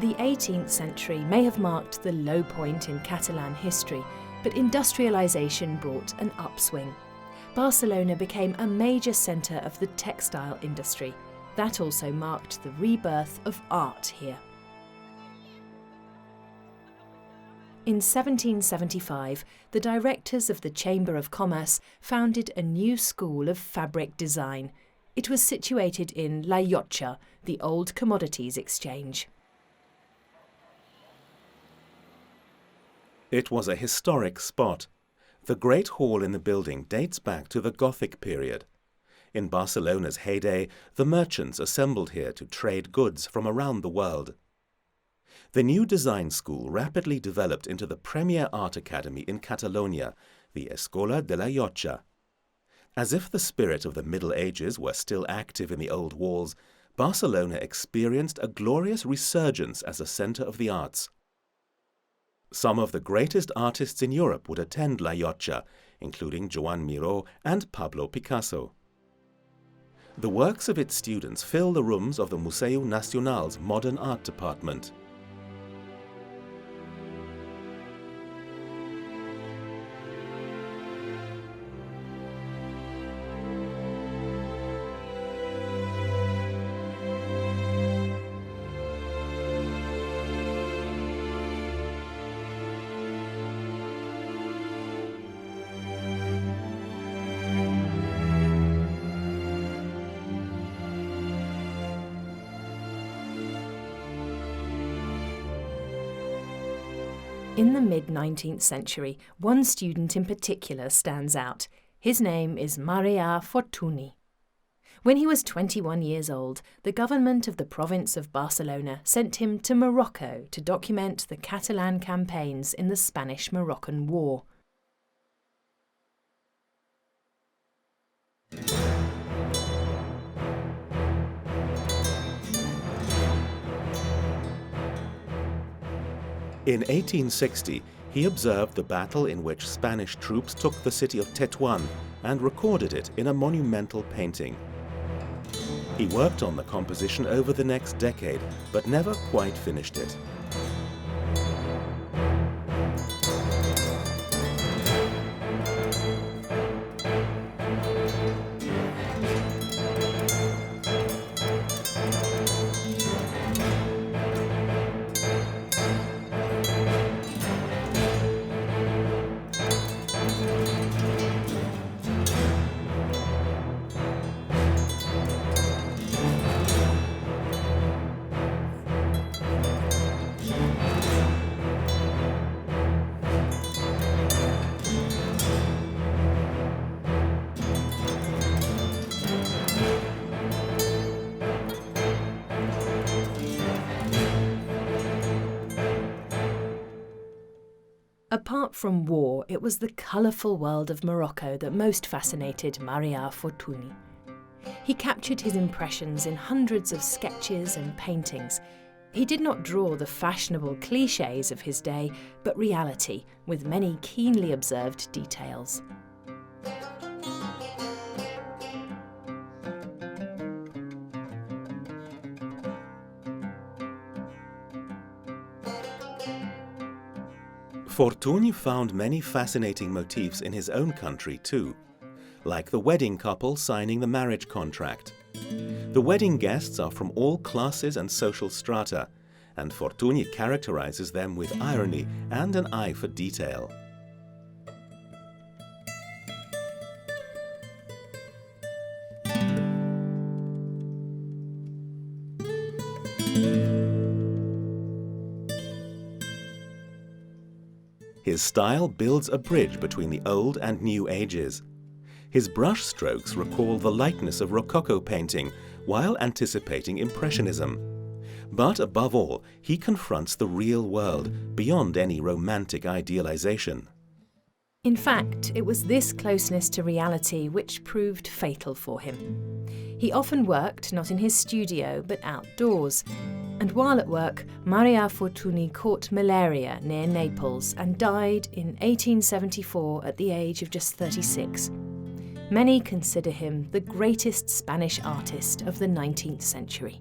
The 18th century may have marked the low point in Catalan history, but industrialisation brought an upswing. Barcelona became a major centre of the textile industry. That also marked the rebirth of art here. In 1775, the directors of the Chamber of Commerce founded a new school of fabric design. It was situated in La Llotja, the old commodities exchange. It was a historic spot. The Great Hall in the building dates back to the Gothic period. In Barcelona's heyday, the merchants assembled here to trade goods from around the world. The new design school rapidly developed into the premier art academy in Catalonia, the Escola de la Llotja. As if the spirit of the Middle Ages were still active in the old walls, Barcelona experienced a glorious resurgence as a centre of the arts. Some of the greatest artists in Europe would attend La Llotja, including Joan Miró and Pablo Picasso. The works of its students fill the rooms of the Museu Nacional's modern art department. In the mid-19th century, one student in particular stands out. His name is Marià Fortuny. When he was 21 years old, the government of the province of Barcelona sent him to Morocco to document the Catalan campaigns in the Spanish-Moroccan War. In 1860, he observed the battle in which Spanish troops took the city of Tetuan and recorded it in a monumental painting. He worked on the composition over the next decade, but never quite finished it. Apart from war, it was the colourful world of Morocco that most fascinated Marià Fortuny. He captured his impressions in hundreds of sketches and paintings. He did not draw the fashionable clichés of his day, but reality, with many keenly observed details. Fortuny found many fascinating motifs in his own country too, like the wedding couple signing the marriage contract. The wedding guests are from all classes and social strata, and Fortuny characterizes them with irony and an eye for detail. His style builds a bridge between the old and new ages. His brush strokes recall the lightness of Rococo painting while anticipating Impressionism. But above all, he confronts the real world beyond any romantic idealization. In fact, it was this closeness to reality which proved fatal for him. He often worked not in his studio but outdoors. And while at work, Marià Fortuny caught malaria near Naples and died in 1874 at the age of just 36. Many consider him the greatest Spanish artist of the 19th century.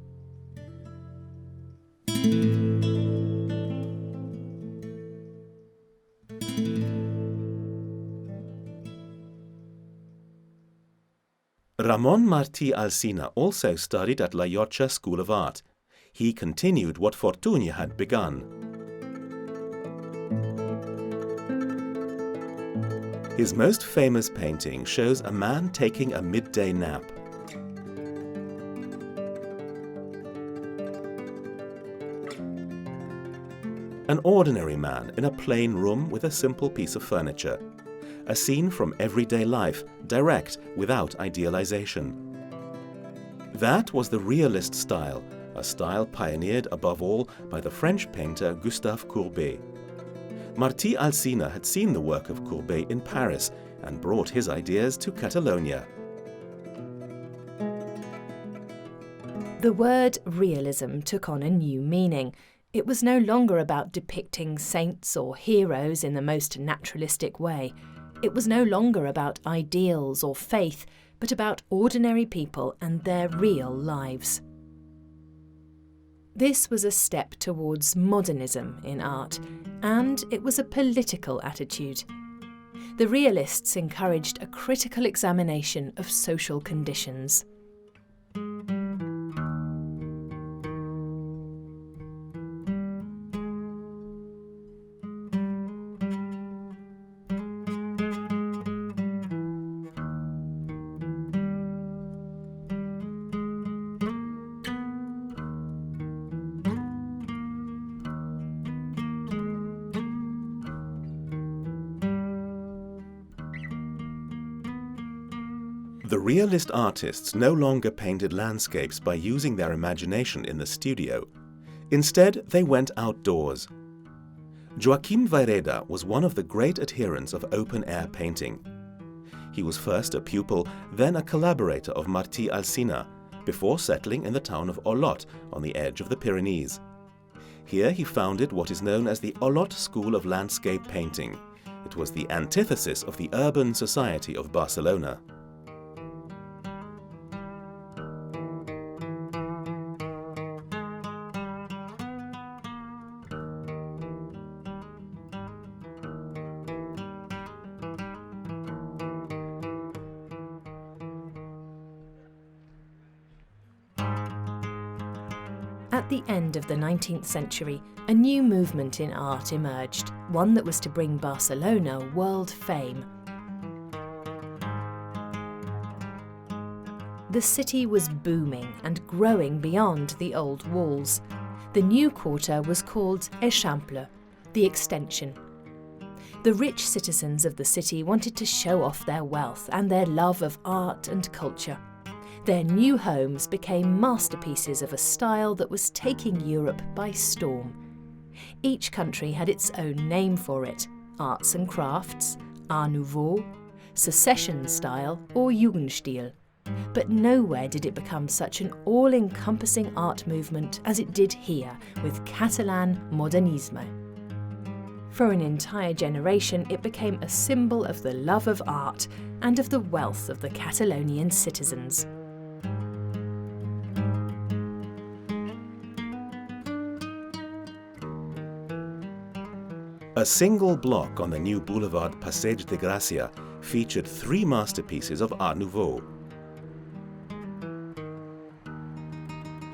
Ramon Martí Alsina also studied at La Llotja School of Art. He continued what Fortuny had begun. His most famous painting shows a man taking a midday nap. An ordinary man in a plain room with a simple piece of furniture. A scene from everyday life, direct, without idealization. That was the realist style, a style pioneered above all by the French painter Gustave Courbet. Martí Alsina had seen the work of Courbet in Paris and brought his ideas to Catalonia. The word realism took on a new meaning. It was no longer about depicting saints or heroes in the most naturalistic way. It was no longer about ideals or faith, but about ordinary people and their real lives. This was a step towards modernism in art, and it was a political attitude. The realists encouraged a critical examination of social conditions. The realist artists no longer painted landscapes by using their imagination in the studio. Instead, they went outdoors. Joaquim Vayreda was one of the great adherents of open-air painting. He was first a pupil, then a collaborator of Martí Alsina, before settling in the town of Olot on the edge of the Pyrenees. Here he founded what is known as the Olot School of Landscape Painting. It was the antithesis of the urban society of Barcelona. At the end of the 19th century, a new movement in art emerged, one that was to bring Barcelona world fame. The city was booming and growing beyond the old walls. The new quarter was called Eixample, the extension. The rich citizens of the city wanted to show off their wealth and their love of art and culture. Their new homes became masterpieces of a style that was taking Europe by storm. Each country had its own name for it: arts and crafts, Art Nouveau, Secession style or Jugendstil. But nowhere did it become such an all-encompassing art movement as it did here with Catalan Modernisme. For an entire generation, it became a symbol of the love of art and of the wealth of the Catalonian citizens. A single block on the new boulevard Passeig de Gràcia featured 3 masterpieces of Art Nouveau.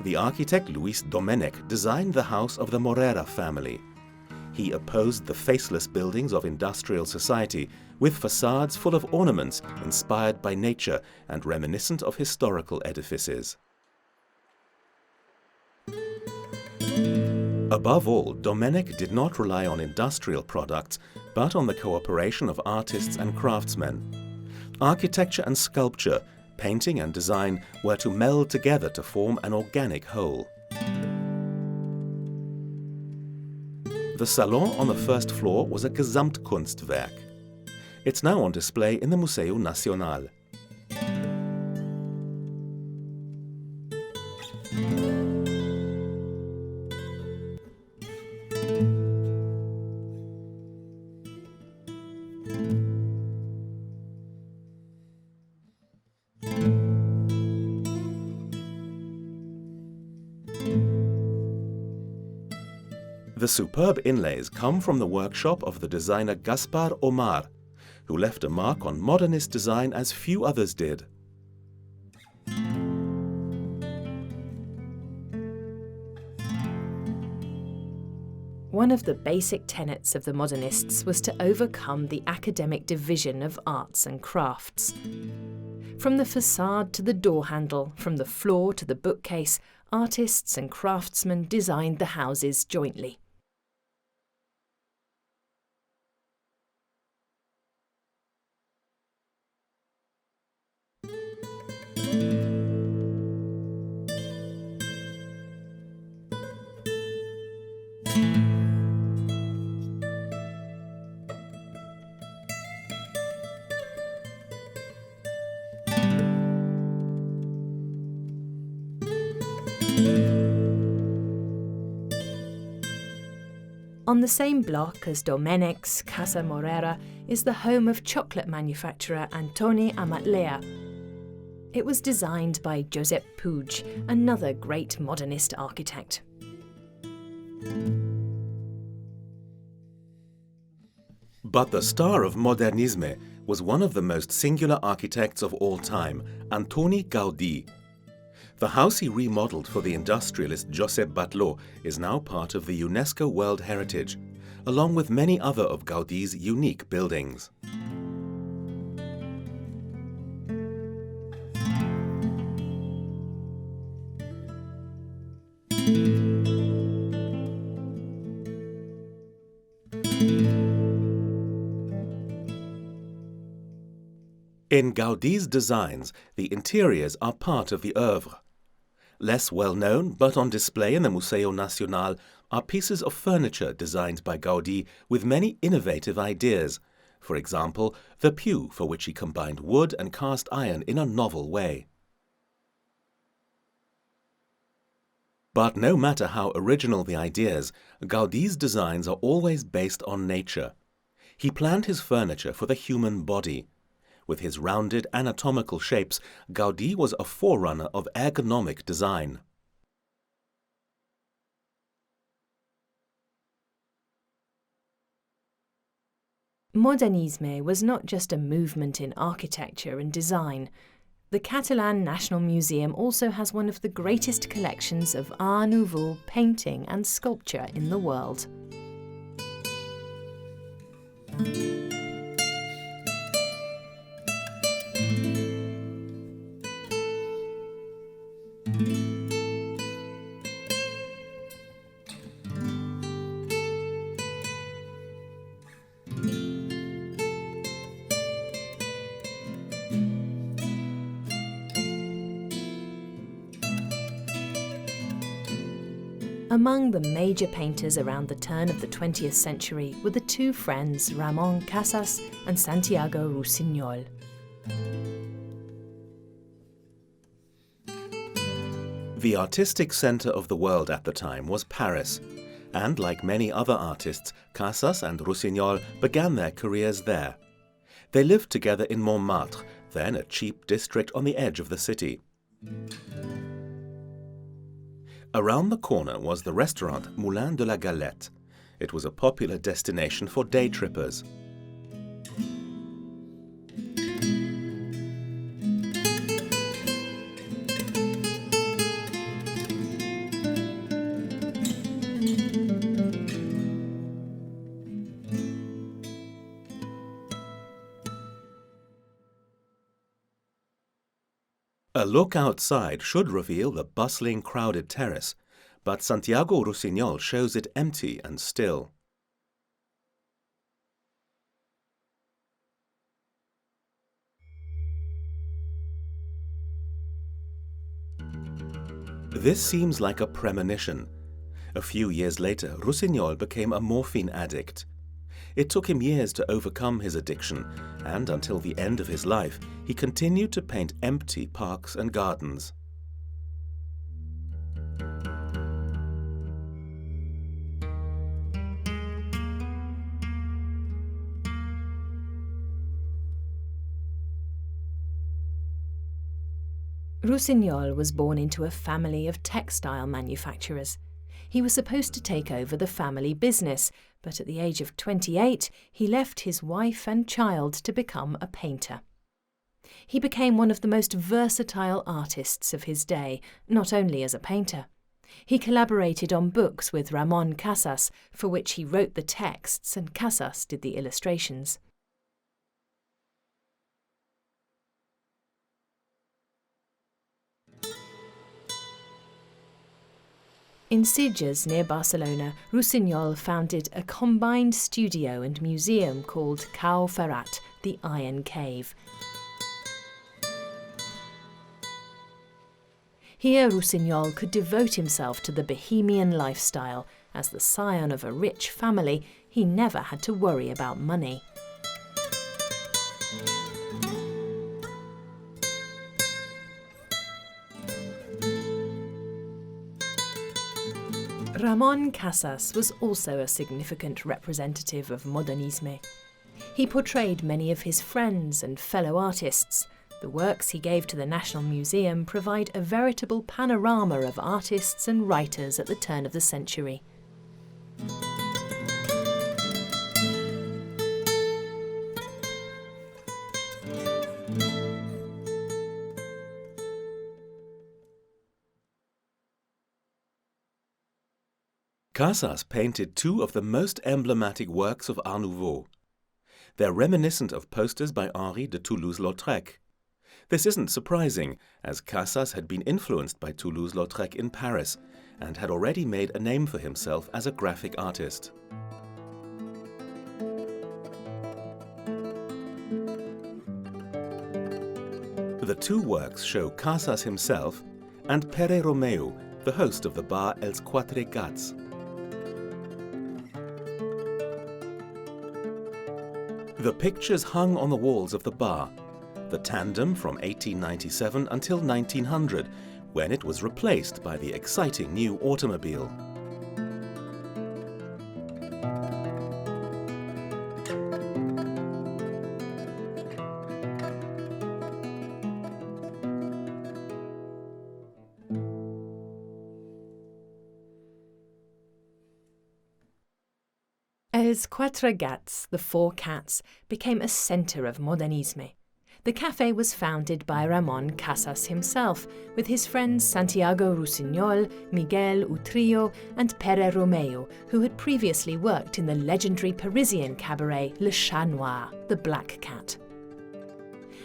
The architect Luis Domènech designed the house of the Morera family. He opposed the faceless buildings of industrial society with facades full of ornaments inspired by nature and reminiscent of historical edifices. Above all, Domènech did not rely on industrial products, but on the cooperation of artists and craftsmen. Architecture and sculpture, painting and design were to meld together to form an organic whole. The salon on the first floor was a Gesamtkunstwerk. It's now on display in the Museu Nacional. The superb inlays come from the workshop of the designer Gaspar Omar, who left a mark on modernist design as few others did. One of the basic tenets of the modernists was to overcome the academic division of arts and crafts. From the facade to the door handle, from the floor to the bookcase, artists and craftsmen designed the houses jointly. On the same block as Domènech's Casa Morera is the home of chocolate manufacturer Antoni Gaudí. It was designed by Josep Puig, another great modernist architect. But the star of Modernisme was one of the most singular architects of all time, Antoni Gaudí. The house he remodeled for the industrialist Josep Batlló is now part of the UNESCO World Heritage, along with many other of Gaudí's unique buildings. In Gaudí's designs, the interiors are part of the oeuvre. Less well known, but on display in the Museu Nacional, are pieces of furniture designed by Gaudí with many innovative ideas. For example, the pew, for which he combined wood and cast iron in a novel way. But no matter how original the ideas, Gaudí's designs are always based on nature. He planned his furniture for the human body. With his rounded anatomical shapes, Gaudí was a forerunner of ergonomic design. Modernisme was not just a movement in architecture and design. The Catalan National Museum also has one of the greatest collections of Art Nouveau painting and sculpture in the world. Among the major painters around the turn of the 20th century were the two friends Ramon Casas and Santiago Rusiñol. The artistic centre of the world at the time was Paris, and like many other artists, Casas and Rusiñol began their careers there. They lived together in Montmartre, then a cheap district on the edge of the city. Around the corner was the restaurant Moulin de la Galette. It was a popular destination for day trippers. A look outside should reveal the bustling, crowded terrace, but Santiago Rusiñol shows it empty and still. This seems like a premonition. A few years later, Rusiñol became a morphine addict. It took him years to overcome his addiction, and until the end of his life, he continued to paint empty parks and gardens. Rusiñol was born into a family of textile manufacturers. He was supposed to take over the family business, but at the age of 28, he left his wife and child to become a painter. He became one of the most versatile artists of his day, not only as a painter. He collaborated on books with Ramon Casas, for which he wrote the texts and Casas did the illustrations. In Sitges, near Barcelona, Rusiñol founded a combined studio and museum called Cau Ferrat, the Iron Cave. Here Rusiñol could devote himself to the bohemian lifestyle. As the scion of a rich family, he never had to worry about money. Ramon Casas was also a significant representative of Modernisme. He portrayed many of his friends and fellow artists. The works he gave to the National Museum provide a veritable panorama of artists and writers at the turn of the century. Casas painted two of the most emblematic works of Art Nouveau. They're reminiscent of posters by Henri de Toulouse-Lautrec. This isn't surprising, as Casas had been influenced by Toulouse-Lautrec in Paris and had already made a name for himself as a graphic artist. The two works show Casas himself and Pere Romeu, the host of the bar Els Quatre Gats. The pictures hung on the walls of the bar, the tandem from 1897 until 1900, when it was replaced by the exciting new automobile. Els Quatre Gats, the Four Cats, became a centre of Modernisme. The café was founded by Ramon Casas himself, with his friends Santiago Rusiñol, Miguel Utrillo and Pere Romeu, who had previously worked in the legendary Parisian cabaret Le Chat Noir, the Black Cat.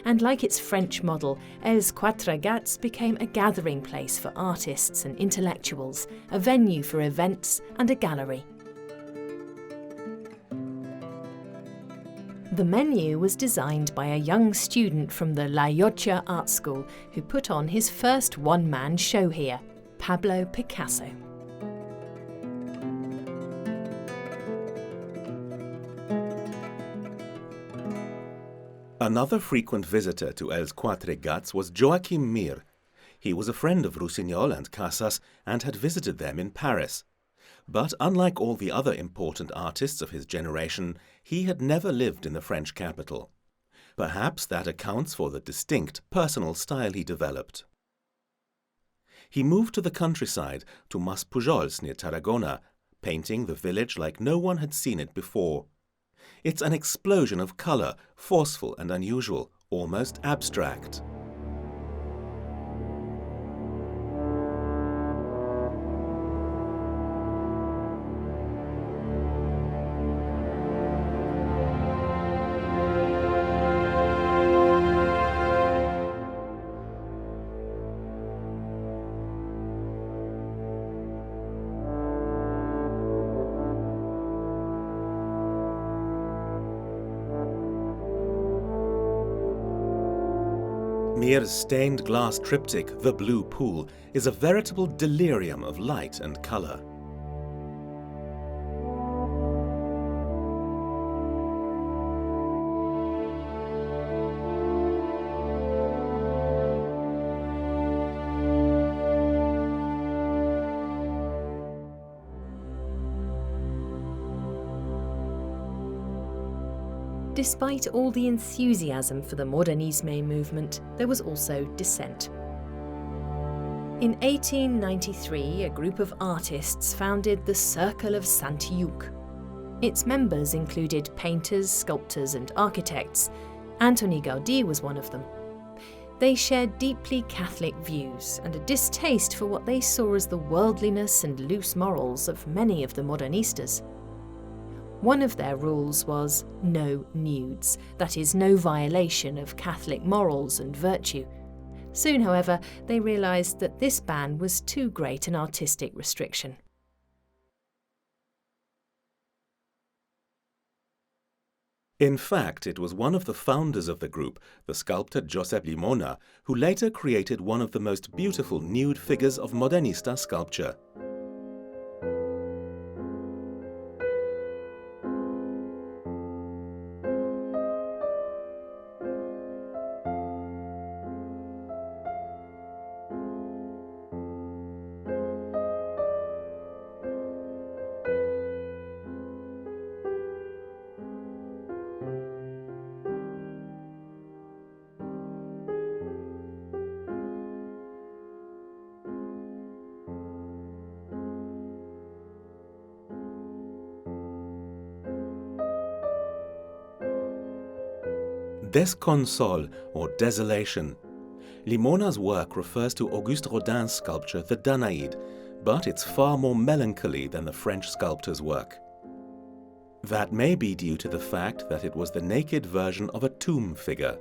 And like its French model, Els Quatre Gats became a gathering place for artists and intellectuals, a venue for events and a gallery. The menu was designed by a young student from the La Llotja Art School who put on his first one-man show here, Pablo Picasso. Another frequent visitor to Els Quatre Gats was Joachim Mir. He was a friend of Rusiñol and Casas and had visited them in Paris. But unlike all the other important artists of his generation, he had never lived in the French capital. Perhaps that accounts for the distinct personal style he developed. He moved to the countryside, to Maspujols near Tarragona, painting the village like no one had seen it before. It's an explosion of colour, forceful and unusual, almost abstract. Mir's stained glass triptych, The Blue Pool, is a veritable delirium of light and colour. Despite all the enthusiasm for the Modernisme movement, there was also dissent. In 1893, a group of artists founded the Circle of Sant-Lluc. Its members included painters, sculptors and architects. Antoni Gaudí was one of them. They shared deeply Catholic views and a distaste for what they saw as the worldliness and loose morals of many of the Modernistas. One of their rules was no nudes, that is, no violation of Catholic morals and virtue. Soon, however, they realised that this ban was too great an artistic restriction. In fact, it was one of the founders of the group, the sculptor Josep Llimona, who later created one of the most beautiful nude figures of Modernista sculpture. Desconsole, or desolation. Llimona's work refers to Auguste Rodin's sculpture, the Danaïde, but it's far more melancholy than the French sculptor's work. That may be due to the fact that it was the naked version of a tomb figure.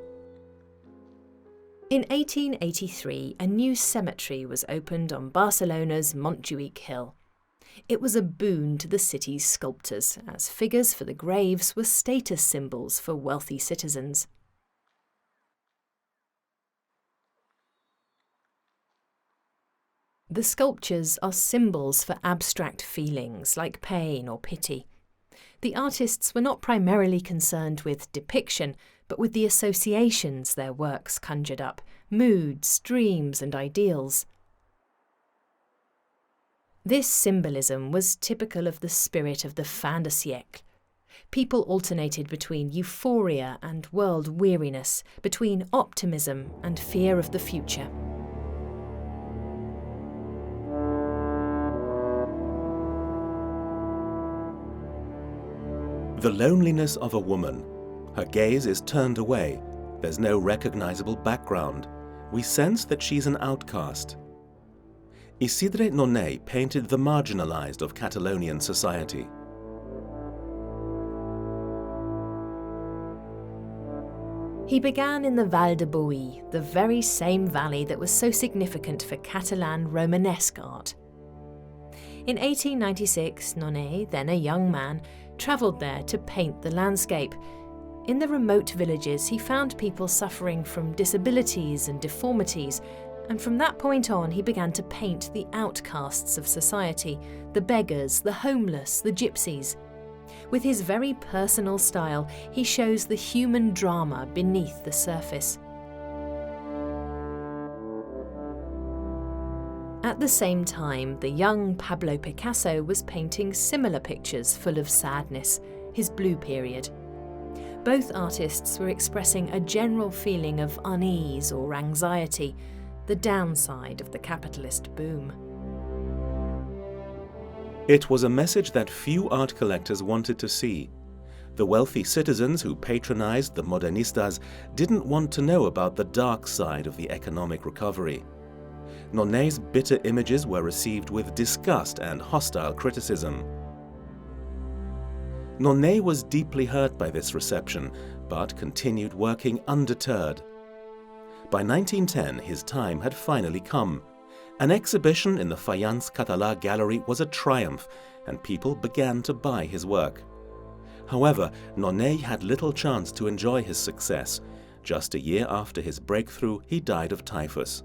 In 1883, a new cemetery was opened on Barcelona's Montjuïc Hill. It was a boon to the city's sculptors, as figures for the graves were status symbols for wealthy citizens. The sculptures are symbols for abstract feelings like pain or pity. The artists were not primarily concerned with depiction, but with the associations their works conjured up, moods, dreams, and ideals. This symbolism was typical of the spirit of the fin de siècle. People alternated between euphoria and world weariness, between optimism and fear of the future. The loneliness of a woman. Her gaze is turned away. There's no recognizable background. We sense that she's an outcast. Isidre Nonell painted the marginalized of Catalonian society. He began in the Val de Boí, the very same valley that was so significant for Catalan Romanesque art. In 1896, Nonell, then a young man, travelled there to paint the landscape. In the remote villages, he found people suffering from disabilities and deformities, and from that point on he began to paint the outcasts of society, the beggars, the homeless, the gypsies. With his very personal style, he shows the human drama beneath the surface. At the same time, the young Pablo Picasso was painting similar pictures full of sadness, his blue period. Both artists were expressing a general feeling of unease or anxiety, the downside of the capitalist boom. It was a message that few art collectors wanted to see. The wealthy citizens who patronized the Modernistas didn't want to know about the dark side of the economic recovery. Nonell's bitter images were received with disgust and hostile criticism. Nonell was deeply hurt by this reception, but continued working undeterred. By 1910, his time had finally come. An exhibition in the Faience Català gallery was a triumph, and people began to buy his work. However, Nonell had little chance to enjoy his success. Just a year after his breakthrough, he died of typhus.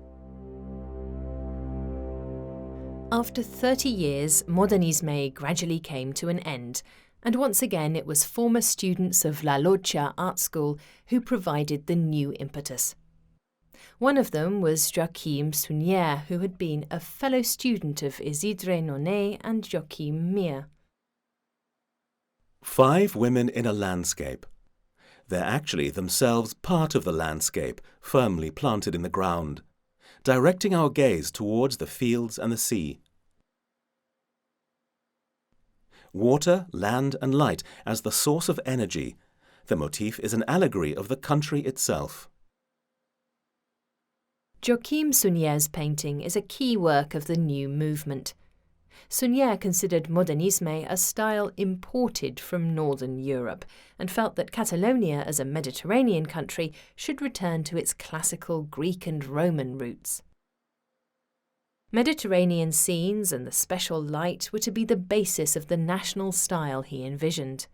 After 30 years, Modernisme gradually came to an end, and once again it was former students of La Llotja Art School who provided the new impetus. One of them was Joaquim Sunyer, who had been a fellow student of Isidre Nonell and Joachim Mir. 5 women in a landscape. They're actually themselves part of the landscape, firmly planted in the ground, directing our gaze towards the fields and the sea. Water, land and light as the source of energy. The motif is an allegory of the country itself. Joaquim Sunier's painting is a key work of the new movement. Sunier considered Modernisme a style imported from northern Europe and felt that Catalonia as a Mediterranean country should return to its classical Greek and Roman roots. Mediterranean scenes and the special light were to be the basis of the national style he envisioned.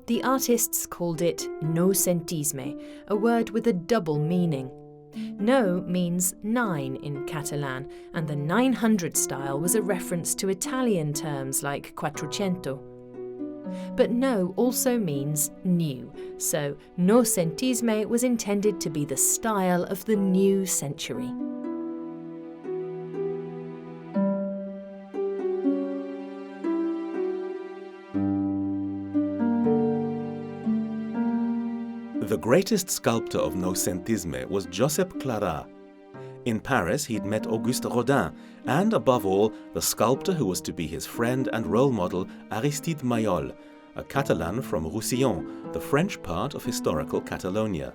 The artists called it noucentisme, a word with a double meaning. No means 9 in Catalan, and the 900 style was a reference to Italian terms like quattrocento. But no also means new, so noucentisme was intended to be the style of the new century. The greatest sculptor of noucentisme was Josep Clarà. In Paris, he'd met Auguste Rodin, and above all, the sculptor who was to be his friend and role model, Aristide Maillol, a Catalan from Rusiñol, the French part of historical Catalonia.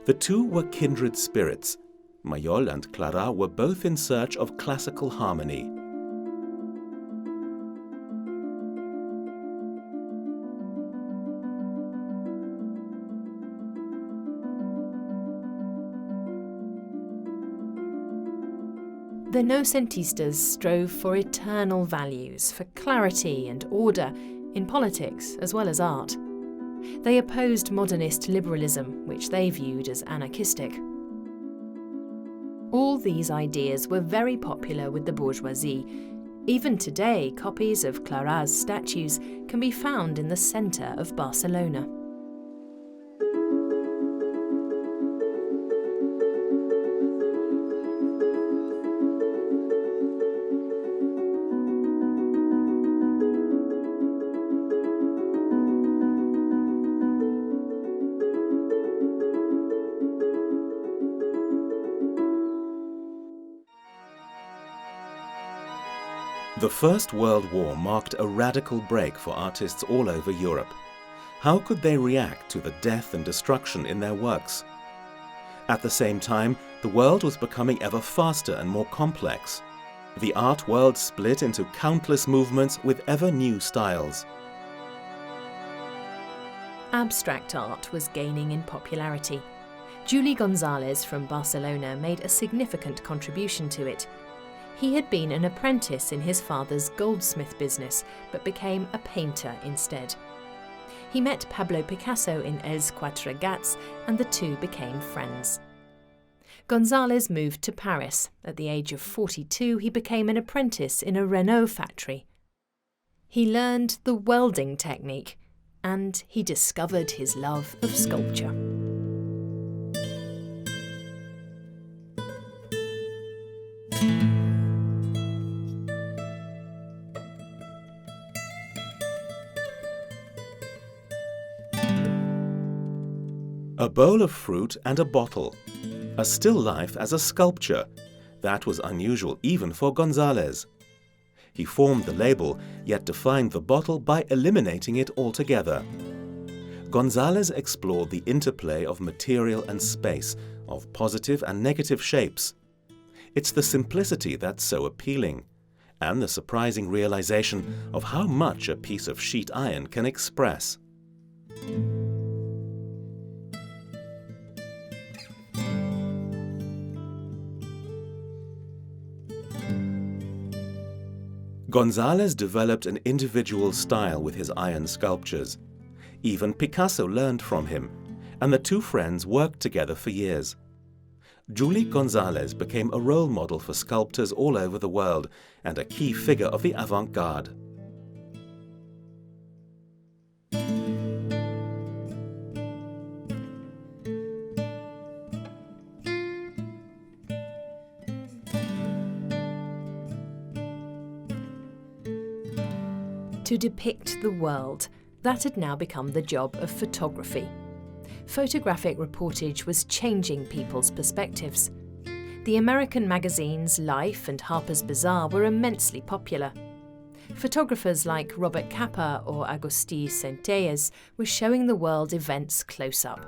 The two were kindred spirits. Maillol and Clarà were both in search of classical harmony. The noucentistas strove for eternal values, for clarity and order, in politics as well as art. They opposed modernist liberalism, which they viewed as anarchistic. All these ideas were very popular with the bourgeoisie. Even today, copies of Clarà's statues can be found in the centre of Barcelona. The First World War marked a radical break for artists all over Europe. How could they react to the death and destruction in their works? At the same time, the world was becoming ever faster and more complex. The art world split into countless movements with ever new styles. Abstract art was gaining in popularity. Juli González from Barcelona made a significant contribution to it. He had been an apprentice in his father's goldsmith business, but became a painter instead. He met Pablo Picasso in Els Quatre Gats, and the two became friends. González moved to Paris. At the age of 42, he became an apprentice in a Renault factory. He learned the welding technique, and he discovered his love of sculpture. A bowl of fruit and a bottle. A still life as a sculpture. That was unusual even for González. He formed the label, yet defined the bottle by eliminating it altogether. González explored the interplay of material and space, of positive and negative shapes. It's the simplicity that's so appealing, and the surprising realization of how much a piece of sheet iron can express. González developed an individual style with his iron sculptures. Even Picasso learned from him, and the two friends worked together for years. Juli González became a role model for sculptors all over the world and a key figure of the avant-garde. To depict the world, that had now become the job of photography. Photographic reportage was changing people's perspectives. The American magazines Life and Harper's Bazaar were immensely popular. photographers like Robert Capa or Agustí Centelles were showing the world events close up.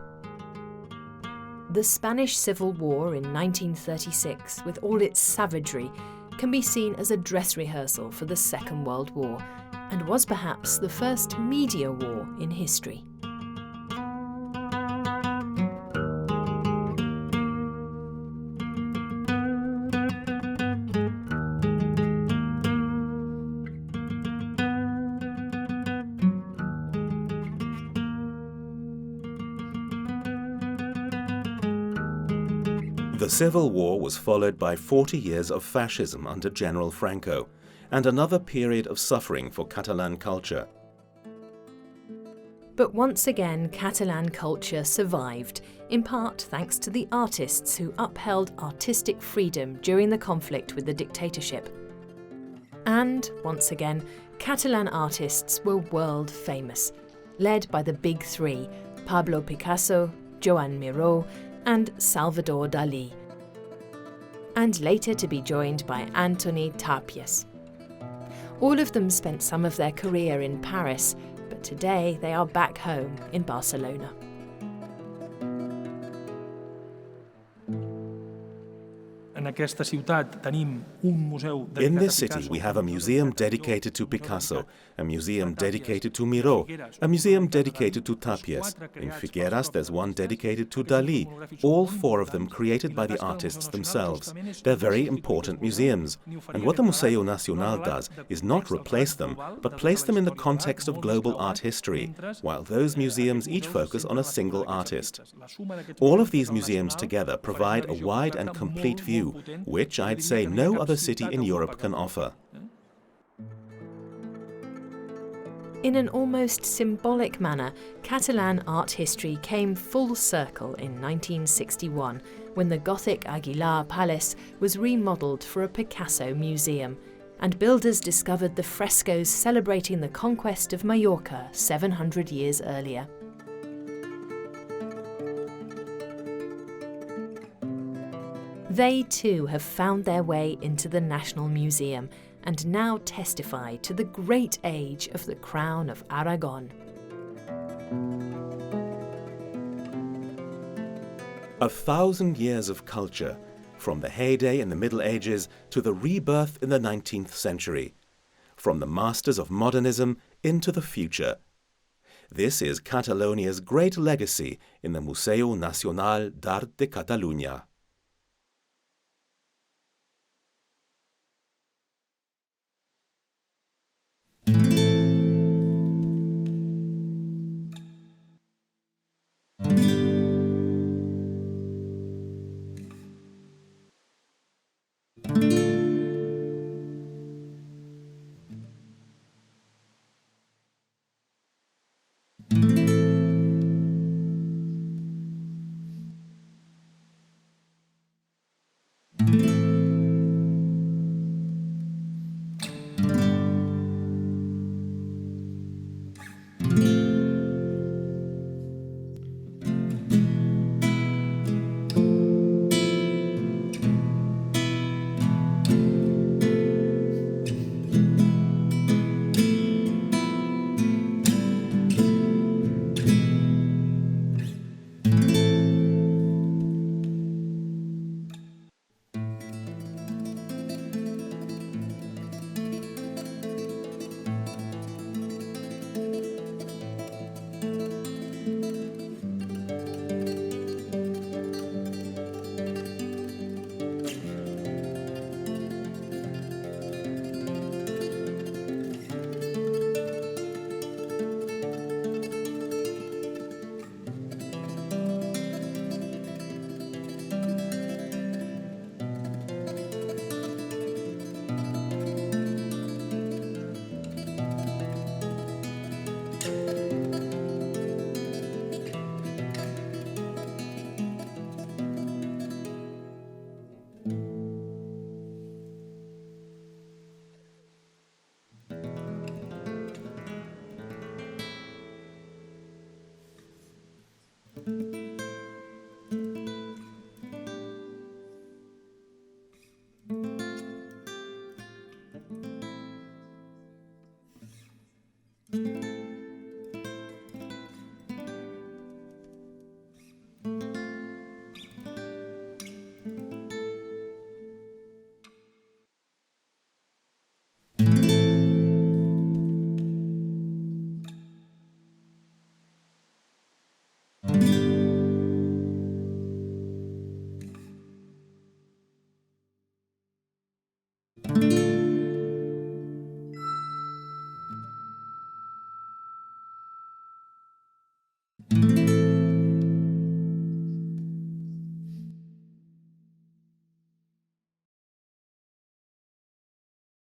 The Spanish Civil War in 1936, with all its savagery, can be seen as a dress rehearsal for the Second World War, and was perhaps the first media war in history. The Civil War was followed by 40 years of fascism under General Franco, and another period of suffering for Catalan culture. But once again, Catalan culture survived, in part thanks to the artists who upheld artistic freedom during the conflict with the dictatorship. And, once again, Catalan artists were world famous, led by the big three, Pablo Picasso, Joan Miró, and Salvador Dalí, and later to be joined by Antoni Gaudí. All of them spent some of their career in Paris, but today they are back home in Barcelona. In this city we have a museum dedicated to Picasso, a museum dedicated to Miró, a museum dedicated to Tàpies. In Figueras there's one dedicated to Dalí, all four of them created by the artists themselves. They're very important museums, and what the Museu Nacional does is not replace them, but place them in the context of global art history, while those museums each focus on a single artist. All of these museums together provide a wide and complete view, which I'd say no other city in Europe can offer. In an almost symbolic manner, Catalan art history came full circle in 1961, when the Gothic Aguilar Palace was remodelled for a Picasso museum, and builders discovered the frescoes celebrating the conquest of Mallorca 700 years earlier. They too have found their way into the National Museum and now testify to the great age of the Crown of Aragon. 1,000 years of culture, from the heyday in the Middle Ages to the rebirth in the 19th century, from the masters of modernism into the future. This is Catalonia's great legacy in the Museu Nacional d'Art de Catalunya.